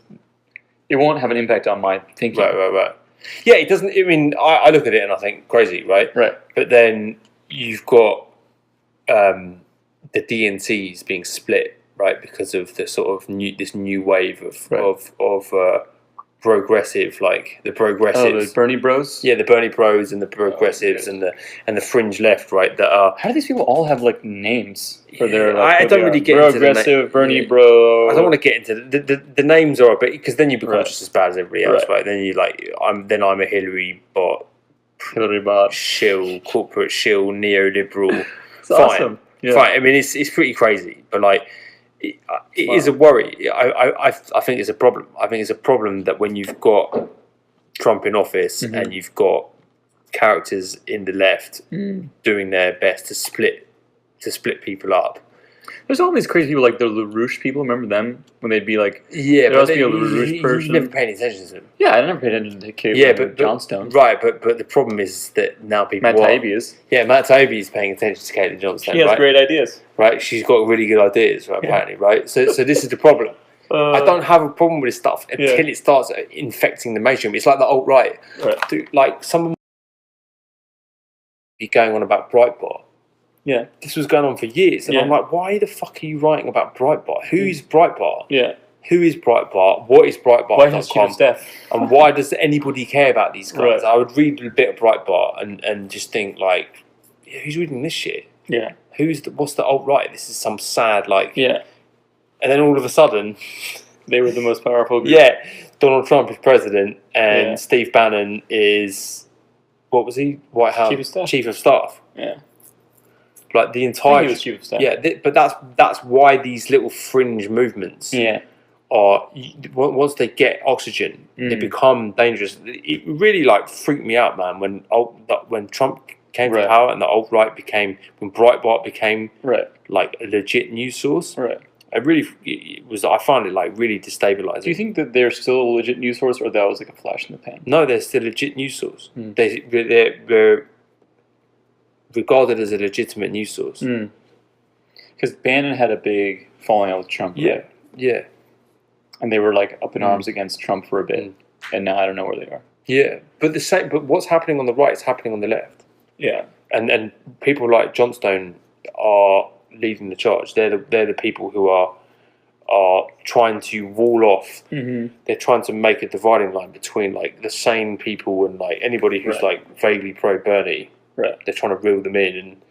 It won't have an impact on my thinking. Right. Yeah, it doesn't. I mean, I look at it and I think crazy, right? Right. But then you've got the DNCs being split, right, because of the sort of this new wave of progressive, like the progressives. Oh, the Bernie Bros. Yeah, the Bernie Bros and the progressives and the fringe left, right? That are. How do these people all have like names for their? I don't really get into progressive Bernie Bro. I don't want to get into the names are a bit because then you become just as bad as everybody else, right? Then you like I'm a Hillary bot, shill, corporate shill, neoliberal. It's awesome. Yeah. Fine. I mean, it's pretty crazy, but like. It is a worry. I think it's a problem. I think it's a problem that when you've got Trump in office and you've got characters in the left doing their best to split people up. There's all these crazy people like the LaRouche people. Remember them when they'd be like, but must be a LaRouche person. You never paid attention to them. Yeah, I never paid attention to Caitlin but Johnstone. Right, but the problem is that now people. Matt Taibbi is. Yeah, Matt Taibbi is paying attention to Caitlin Johnstone. She has great ideas. Right, she's got really good ideas. Right, apparently, right. So this is the problem. I don't have a problem with this stuff until it starts infecting the mainstream. It's like the alt-right. Right. Like someone be going on about Breitbart. Yeah. This was going on for years. And I'm like, why the fuck are you writing about Breitbart? Who is Breitbart? Yeah. Who is Breitbart? What is Breitbart.com? Why has chief of staff? And why does anybody care about these guys? Right. I would read a bit of Breitbart and just think like, who's reading this shit? Yeah. What's the alt-right? This is some sad like... Yeah. And then all of a sudden... They were the most powerful group. Yeah. Donald Trump is president and Steve Bannon is... What was he? White House? Chief of Staff. Yeah. Like the entire... He was chief of staff. Yeah, but that's why these little fringe movements are... Once they get oxygen, they become dangerous. It really like freaked me out, man, when Trump came to power and the alt-right became... When Breitbart became like a legit news source. Right. I find it like really destabilizing. Do you think that they're still a legit news source or that was like a flash in the pan? No, they're still a legit news source. They're regarded as a legitimate news source. Because Bannon had a big falling out with Trump. Yeah, right? And they were like up in arms against Trump for a bit, and now I don't know where they are. Yeah, but what's happening on the right is happening on the left. Yeah, and people like Johnstone are leading the charge. They're the people who are trying to wall off. They're trying to make a dividing line between like the sane people and like anybody who's like vaguely pro Bernie. Right. They're trying to reel them in, and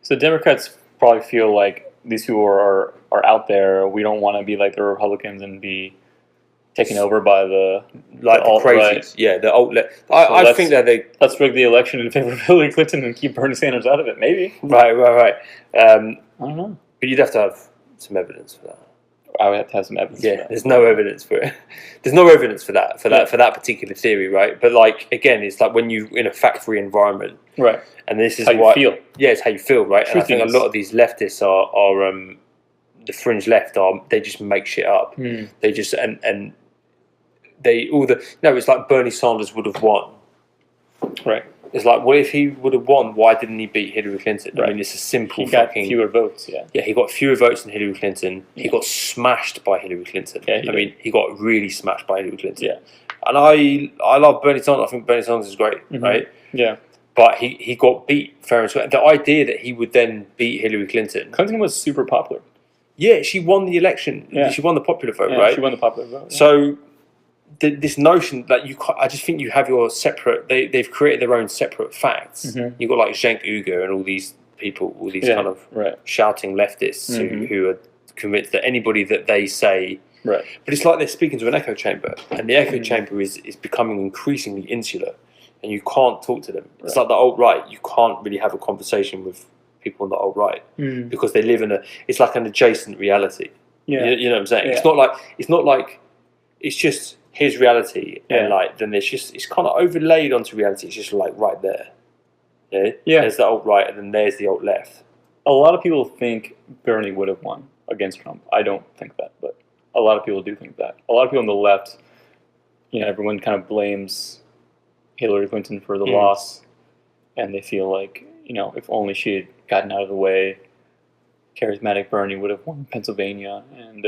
so Democrats probably feel like these people are out there. We don't want to be like the Republicans and be taken over by the crazies. Yeah, the alt left. I think that let's rig the election in favor of Hillary Clinton and keep Bernie Sanders out of it. Maybe. Right. I don't know. But you'd have to have some evidence for that. I would have to have some evidence. Yeah, there's no evidence for it. There's no evidence for that particular theory, right? But like again, it's like when you in a factory environment, right? And this is how you feel. Yeah, it's how you feel, right? And I think a lot of these leftists are the fringe left they just make shit up. They just and they it's like Bernie Sanders would have won, right? It's like, what if he would have won? Why didn't he beat Hillary Clinton? Right. I mean, it's a simple. He got fewer votes. Yeah, he got fewer votes than Hillary Clinton. He got smashed by Hillary Clinton. Yeah, I mean, he got really smashed by Hillary Clinton. Yeah, and I love Bernie Sanders. I think Bernie Sanders is great, right? Yeah, but he got beat fair and square. The idea that he would then beat Hillary Clinton. Clinton was super popular. Yeah, she won the election. Yeah. She won the popular vote, right? She won the popular vote. Yeah. So. This notion that I just think you have your separate. They've created their own separate facts. You've got like Cenk Uygur and all these people, all these kind of shouting leftists who are convinced that anybody that they say. Right. But it's like they're speaking to an echo chamber, and the echo chamber is becoming increasingly insular, and you can't talk to them. It's like the alt-right. You can't really have a conversation with people on the alt-right because they live in it's like an adjacent reality. Yeah. You know what I'm saying? Yeah. It's not like it's just his reality, and like then it's kind of overlaid onto reality. It's just like right there. Yeah. There's the alt right, and then there's the alt left. A lot of people think Bernie would have won against Trump. I don't think that, but a lot of people do think that. A lot of people on the left, everyone kind of blames Hillary Clinton for the loss, and they feel like if only she had gotten out of the way, charismatic Bernie would have won Pennsylvania, and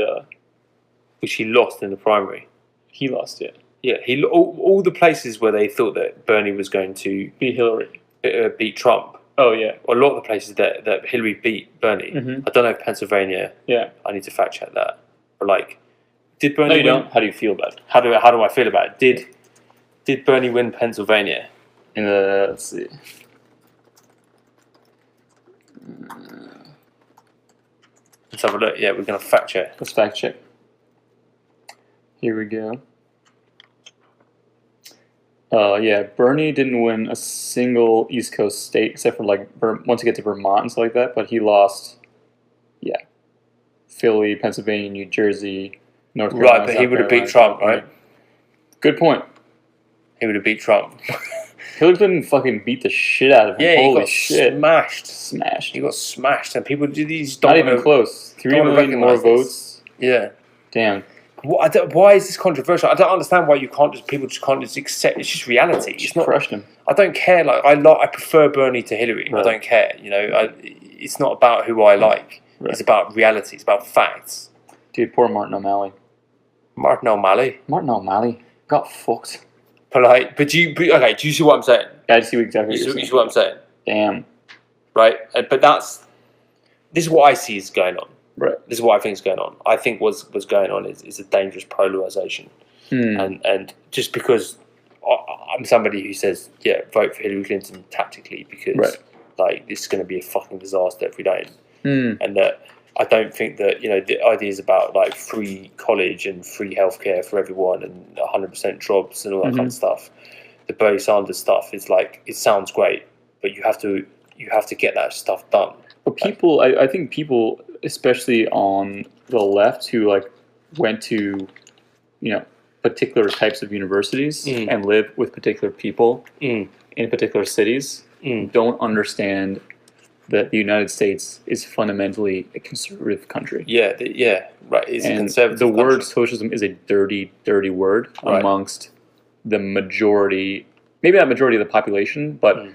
which he lost in the primary. He lost it. Yeah, all the places where they thought that Bernie was going to beat Hillary, beat Trump. Oh yeah, a lot of the places that Hillary beat Bernie. I don't know if Pennsylvania. Yeah, I need to fact check that. But like, did Bernie? No, you win? don't. How do you feel about it? How do I feel about it? Did Bernie win Pennsylvania? Let's see. Let's have a look. Yeah, we're gonna fact check. Let's fact check. Here we go. Bernie didn't win a single East Coast state except for like once you get to Vermont and stuff like that. But he lost, Philly, Pennsylvania, New Jersey, North Carolina. Right, but he would have beat Trump, right? Good point. He would have beat Trump. Hillary Clinton fucking beat the shit out of him. Yeah, Holy he got shit. Smashed. He got smashed, and people do these. Not even close. 3 million more votes. Yeah. Damn. Why is this controversial? I don't understand why people just can't accept. It's just reality. It's not crushed him. I don't care. Like I prefer Bernie to Hillary. Right. I don't care. It's not about who I like. Right. It's about reality. It's about facts. Dude, poor Martin O'Malley. Martin O'Malley got fucked. But do you see what I'm saying? Yeah, I see exactly what you're saying. You see what I'm saying? Damn. Right, but this is what I see is going on. Right. This is what I think is going on. I think what's going on is a dangerous polarization, and just because I'm somebody who says vote for Hillary Clinton tactically because like this is going to be a fucking disaster if we don't, and that I don't think that the ideas about like free college and free healthcare for everyone and 100% jobs and all that kind of stuff, the Bernie Sanders stuff is like it sounds great, but you have to get that stuff done. But people, I think people, especially on the left, who like went to, particular types of universities and live with particular people in particular cities, don't understand that the United States is fundamentally a conservative country. Yeah, right. It's a conservative the country. word socialism is a dirty, dirty word amongst the majority, maybe not majority of the population, but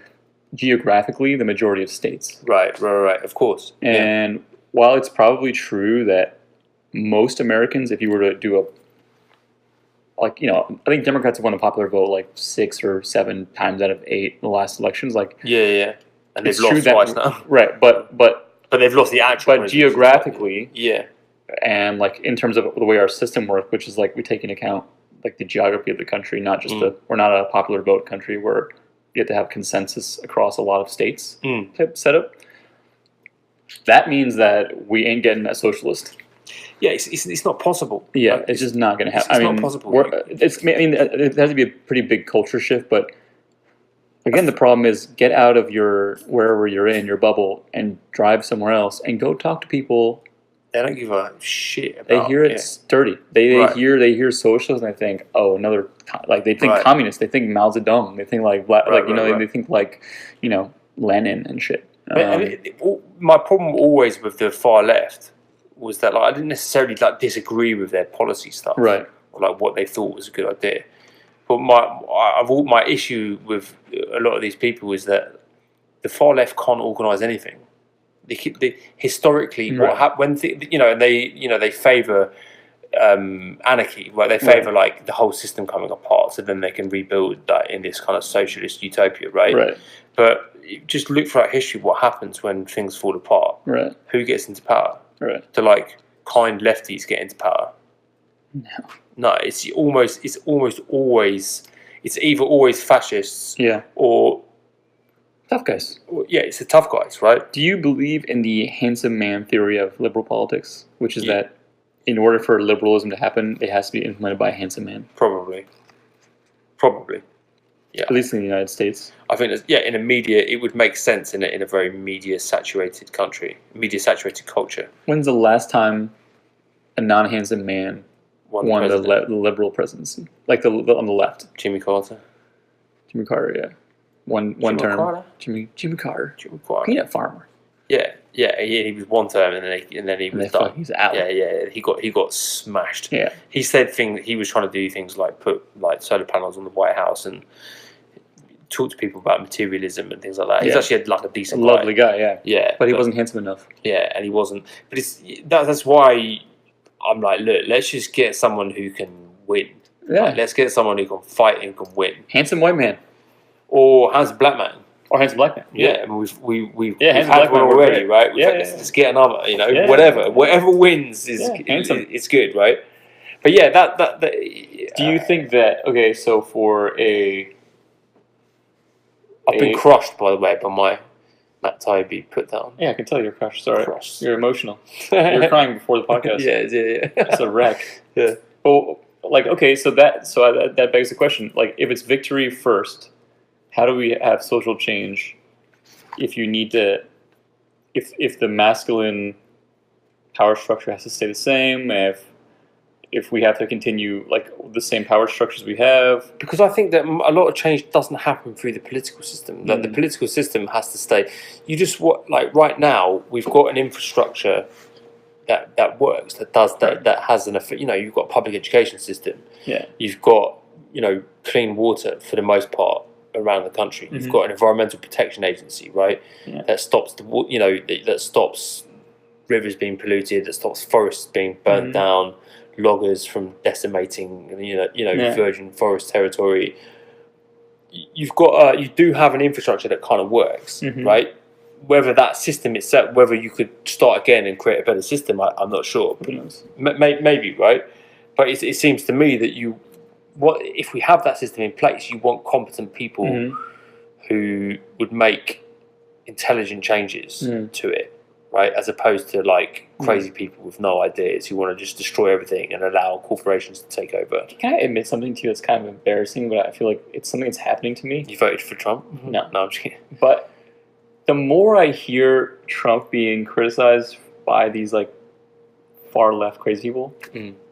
geographically the majority of states. Right, of course. And while it's probably true that most Americans, if you were to do I think Democrats have won a popular vote like 6 or 7 times out of 8 in the last elections. Like and they've lost twice now. Right, but they've lost the actual. But geographically, yeah, and like in terms of the way our system works, which is like we take into account like the geography of the country, not just we're not a popular vote country where you have to have consensus across a lot of states type setup. That means that we ain't getting a socialist Yeah, it's not possible. Yeah, Like, it's just not going to happen. It's not possible. It has to be a pretty big culture shift, but again, the problem is get out of wherever you're in, your bubble, and drive somewhere else and go talk to people. They don't give a shit about. They hear it's dirty. They hear socialists and they think, oh, another they think communist. They think Mao Zedong. They think they think Lenin and shit. My problem always with the far left was that I didn't necessarily disagree with their policy stuff, right? Or what they thought was a good idea. But my issue with a lot of these people is that the far left can't organise anything. Historically, when they favour anarchy, right? They favour the whole system coming apart, so then they can rebuild that in this kind of socialist utopia, right? Right. But just look throughout history, what happens when things fall apart? Right. Who gets into power? Right. Do kind lefties get into power? No, it's either always fascists, or tough guys. Yeah, it's the tough guys, right? Do you believe in the handsome man theory of liberal politics, which is that in order for liberalism to happen, it has to be implemented by a handsome man? Probably. Yeah. At least in the United States. I think in a media, it would make sense in a very media-saturated country, media-saturated culture. When's the last time a non-handsome man won the liberal presidency? On the left. Jimmy Carter. Jimmy Carter, yeah. One term. Carter? Jimmy Carter. Jimmy Carter. Peanut farmer. Yeah, he was one term and then he was done. He's out. Yeah, he got smashed. Yeah. He said he was trying to do things like put solar panels on the White House and talk to people about materialism and things like that. He's actually a decent guy. Lovely guy, yeah. Yeah. But he wasn't handsome enough. Yeah, and he wasn't. But that's why I'm like, look, let's just get someone who can win. Yeah. Let's get someone who can fight and can win. Handsome white man. Or handsome black man. Or handsome black man. Yeah, and we've had one already, right? Let's get another. Whatever wins it's good, right? But yeah, that do you think that so for I've been crushed, by the way, by my Matt Taibbi put down. Yeah, I can tell you're crushed. Sorry, you're emotional. You're crying before the podcast. Yeah. It's a wreck. Yeah. Well, so that begs the question. If it's victory first, how do we have social change? If you need to, if the masculine power structure has to stay the same, if we have to continue the same power structures we have. Because I think that a lot of change doesn't happen through the political system. The political system has to stay. You just right now we've got an infrastructure that works, that does that has an effect. You've got a public education system. Yeah. You've got clean water for the most part around the country. You've got an environmental protection agency, right? Yeah. That stops that stops rivers being polluted, that stops forests being burnt down, loggers from decimating virgin forest territory. You do have an infrastructure that kind of works, right? Whether that system itself, whether you could start again and create a better system, I'm not sure. Maybe, right? But it seems to me that if we have that system in place, you want competent people who would make intelligent changes to it, right? As opposed to crazy people with no ideas who want to just destroy everything and allow corporations to take over. Can I admit something to you that's kind of embarrassing, but I feel like it's something that's happening to me? You voted for Trump? No, I'm just kidding. But the more I hear Trump being criticized by these far left crazy people,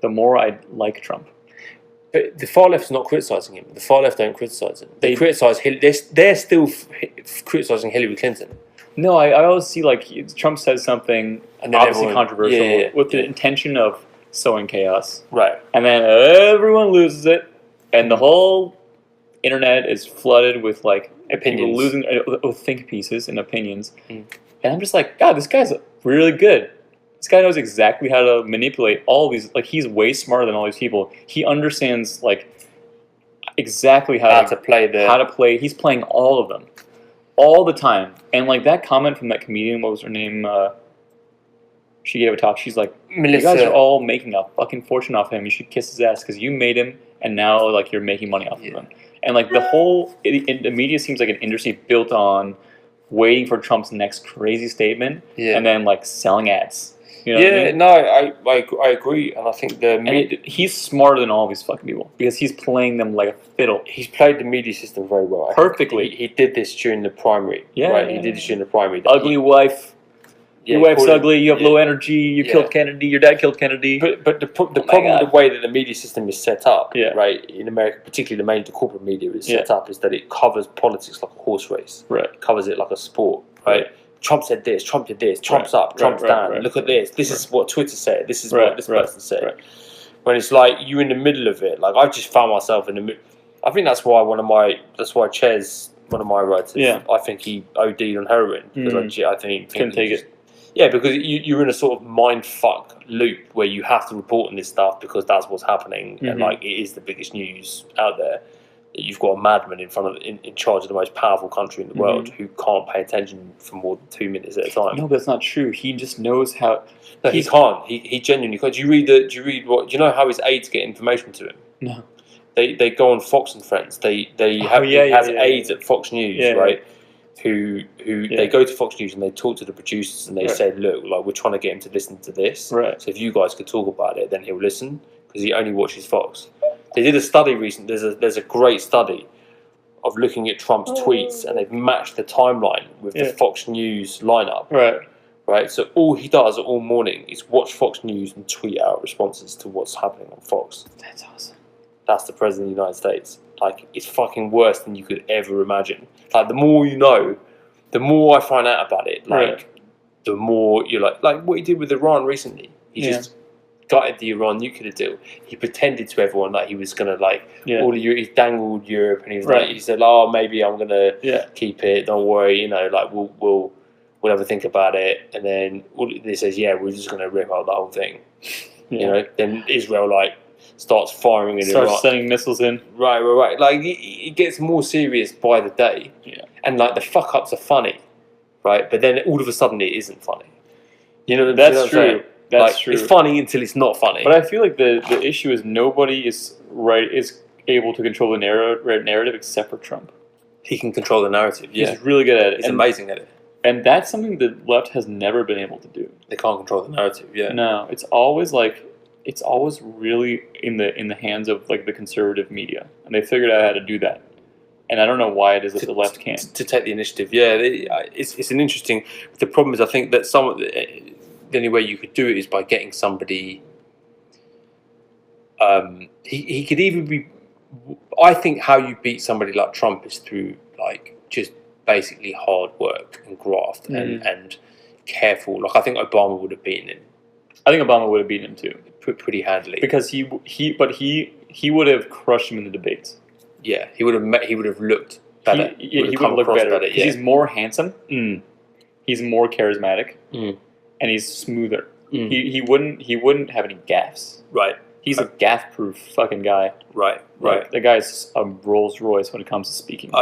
the more I like Trump. But the far left's not criticising him. The far left don't criticise him. They criticise Hillary. They're still criticising Hillary Clinton. No, I always see Trump says something obviously controversial with the intention of sowing chaos. Right. And then everyone loses it, and the whole internet is flooded with opinions, people losing think pieces and opinions. And I'm just God, this guy's really good. This guy knows exactly how to manipulate all these. He's way smarter than all these people. He understands exactly how to play. He's playing all of them, all the time. And that comment from that comedian, what was her name? She gave a talk. She's like, Melissa. "You guys are all making a fucking fortune off him. You should kiss his ass because you made him, and now you're making money off of him." And the whole the media seems like an industry built on waiting for Trump's next crazy statement and then selling ads. You know what I mean? No, I agree, and I think he's smarter than all these fucking people because he's playing them like a fiddle. He's played the media system very well. Perfectly. He did this during the primary. Yeah, right. He did this during the primary. Ugly wife. Your wife's ugly. You have low energy. You killed Kennedy. Your dad killed Kennedy. But the problem with the way that the media system is set up, right, in America, particularly the corporate media is set up, is that it covers politics like a horse race. Right. It covers it like a sport. Right. Trump said this. Trump did this. Trump's up. Trump's down. Look at this. This is what Twitter said. This is what this person said. Right. When it's like you're in the middle of it. Like I just found myself in the middle. I think that's why Ches, one of my writers, I think he OD'd on heroin because I think couldn't take it. Yeah, because you're in a sort of mind fuck loop where you have to report on this stuff because that's what's happening, and like it is the biggest news out there. You've got a madman in charge of the most powerful country in the world who can't pay attention for more than 2 minutes at a time. No, that's not true. He just knows how. No, he can't. He genuinely can't. Do you know how his aides get information to him? No. They go on Fox and Friends. He has aides at Fox News, right? Who they go to Fox News and they talk to the producers and they say, look, like we're trying to get him to listen to this. Right. So if you guys could talk about it, then he'll listen because he only watches Fox. They did a study recently. There's a great study of looking at Trump's tweets and they've matched the timeline with the Fox News lineup. Right. So all he does all morning is watch Fox News and tweet out responses to what's happening on Fox. That's awesome. That's the president of the United States. Like, it's fucking worse than you could ever imagine. Like, the more you know, the more I find out about it. Like, the more you're like what he did with Iran recently. He just gutted the Iran nuclear deal. He pretended to everyone that he was going to, all of Europe, he dangled Europe, and he was he said, oh, maybe I'm going to keep it, don't worry, like, we'll have a think about it. And then he says, we're just going to rip out the whole thing. Then Israel, starts firing in Iraq. Sending missiles in. Right. Like, it gets more serious by the day. Yeah. And, the fuck-ups are funny, right? But then all of a sudden it isn't funny. That's true. That's true. It's funny until it's not funny. But I feel like the issue is nobody is able to control the narrative except for Trump. He can control the narrative, He's really good at it. He's amazing at it. And that's something the left has never been able to do. They can't control the narrative, No, it's always really in the hands of the conservative media, and they figured out how to do that. And I don't know why it is that the left can't to take the initiative. It's an interesting. The problem is, I think that the only way you could do it is by getting somebody. He could even be. I think how you beat somebody like Trump is through just basically hard work and graft and careful. I think Obama would have beaten him. I think Obama would have beaten him too, pretty handily, because he would have crushed him in the debates. Yeah, he would have looked better. He would have looked better because he's more handsome. He's more charismatic, and he's smoother. He wouldn't have any gaffes. Right. He's a gaff-proof fucking guy. Right. The guy's a Rolls Royce when it comes to speaking.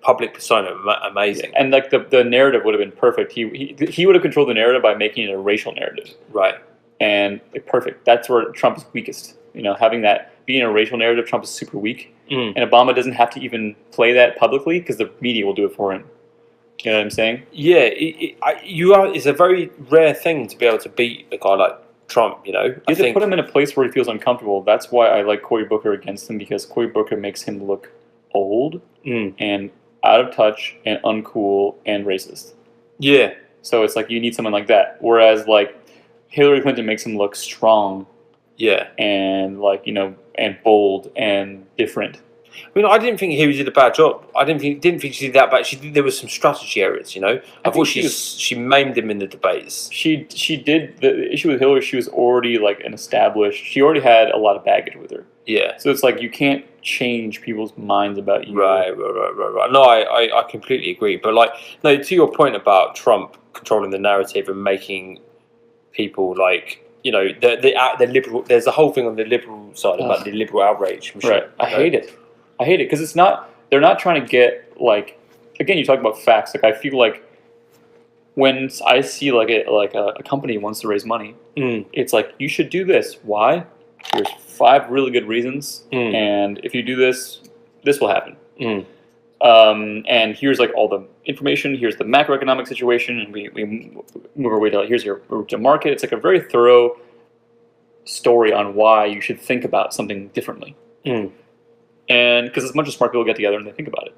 Public persona, amazing. And the narrative would have been perfect. He would have controlled the narrative by making it a racial narrative. Right. And perfect. That's where Trump is weakest. Having that being a racial narrative, Trump is super weak. And Obama doesn't have to even play that publicly because the media will do it for him. You know what I'm saying? Yeah, it's a very rare thing to be able to beat a guy like Trump. You have to put him in a place where he feels uncomfortable. That's why I like Cory Booker against him, because Cory Booker makes him look old and out of touch and uncool and racist. Yeah. So it's you need someone like that. Whereas Hillary Clinton makes him look strong. Yeah. And and bold and different. I mean, I didn't think Hillary did a bad job. I didn't think she did that bad. There was some strategy errors, I thought she maimed him in the debates. She did. The issue with Hillary, she was already an established. She already had a lot of baggage with her. Yeah. So it's you can't change people's minds about you. Right. No, I completely agree. But no, to your point about Trump controlling the narrative and making people the liberal. There's a whole thing on the liberal side about the liberal outrage machine. Right. I hate it because it's not. They're not trying to get again. You talk about facts. I feel when I see a company wants to raise money, it's you should do this. Why? Here's 5 really good reasons, and if you do this, this will happen. And here's like all the information. Here's the macroeconomic situation, and we move our way to here's your route to market. It's like a very thorough story on why you should think about something differently. And because as much as smart people get together and they think about it,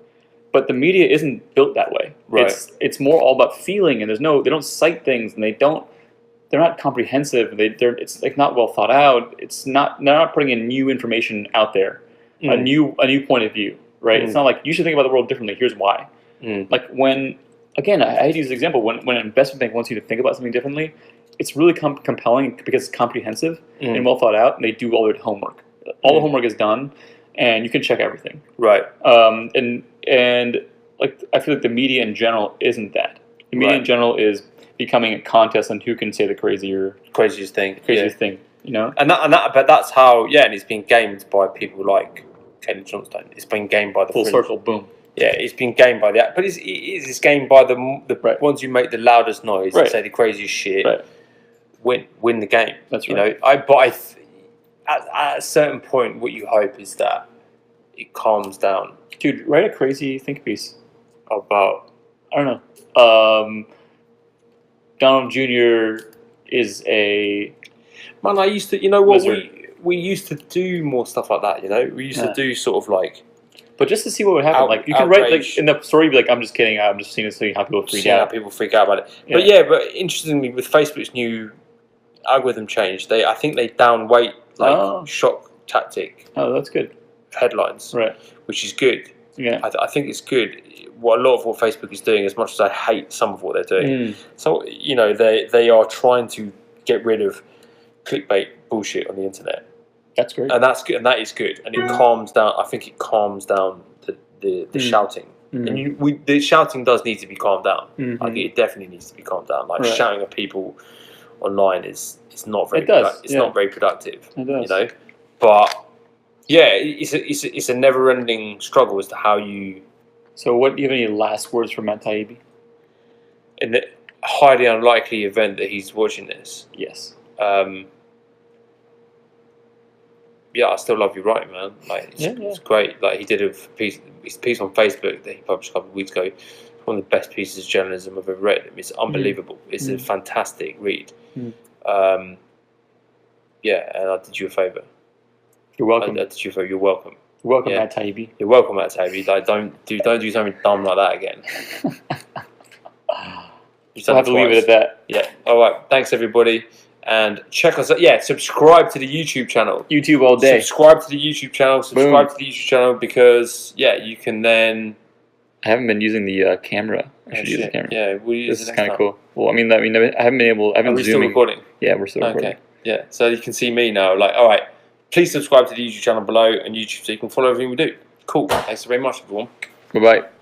but the media isn't built that way. Right. It's more all about feeling, and they don't cite things, and they're not comprehensive. It's like not well thought out. They're not putting in new information out there, a new point of view. Right? It's not like you should think about the world differently. Here's why. Like when, again, I had to use the example, when an investment bank wants you to think about something differently, it's really compelling because it's comprehensive and well thought out, and they do all their homework. All the homework is done, and you can check everything. Right. And like I feel like the media in general isn't that. The media in general is becoming a contest on who can say the craziest thing. You know. But that's how. Yeah, and it's been gamed by people like Johnstone. It's been gamed by the full fringe. circle, boom. Yeah, it's been gamed by that, but it's gamed by the ones who make the loudest noise and say the craziest shit. Win the game. That's right. You know, at a certain point, what you hope is that it calms down. Dude, write a crazy think piece about I don't know. Donald Jr. is a man. I used to, you know what wizard. We used to do more stuff like that, you know. We used to do sort of like, but just to see what would happen. Like you can write like in the story, be like, "I'm just kidding. I'm just seeing this thing how people freak out." How people freak out about it. But interestingly, with Facebook's new algorithm change, I think they downweight like shock tactic. Oh, that's good. Headlines, right? Which is good. Yeah, I think it's good. A lot of what Facebook is doing, as much as I hate some of what they're doing, so you know they are trying to get rid of clickbait bullshit on the internet. That's great, and that's good, and that is good, and it calms down. I think it calms down the shouting, and the shouting does need to be calmed down. I think it definitely needs to be calmed down. Like shouting at people online is not very. It's not very productive. It does. You know, but yeah, it's a never-ending struggle as to how you. So, what do you have any last words for Matt Taibbi? In the highly unlikely event that he's watching this, yes. Yeah, I still love you writing, man. Like, it's great. Like, he did his piece on Facebook that he published a couple of weeks ago. It's one of the best pieces of journalism I've ever read. It's unbelievable. It's a fantastic read. Yeah, and I did you a favour. You're welcome. I did you a favour. You're welcome. You're welcome, Matt Taibbi. You're welcome, Matt Taibbi. Like, don't do something dumb like that again. I'll have to leave it at that. Yeah. All right. Thanks, everybody. And check us out. Yeah, subscribe to the YouTube channel. YouTube all day. Subscribe to the YouTube channel. Subscribe to the YouTube channel because, you can then... I haven't been using the camera. I should use the camera. Yeah, this is kind of cool. Well, I mean, I haven't been able... Are we still recording? Yeah, we're still recording. Okay. Yeah, so you can see me now. Like, all right, please subscribe to the YouTube channel below and YouTube so you can follow everything we do. Cool. Thanks very much, everyone. Bye-bye.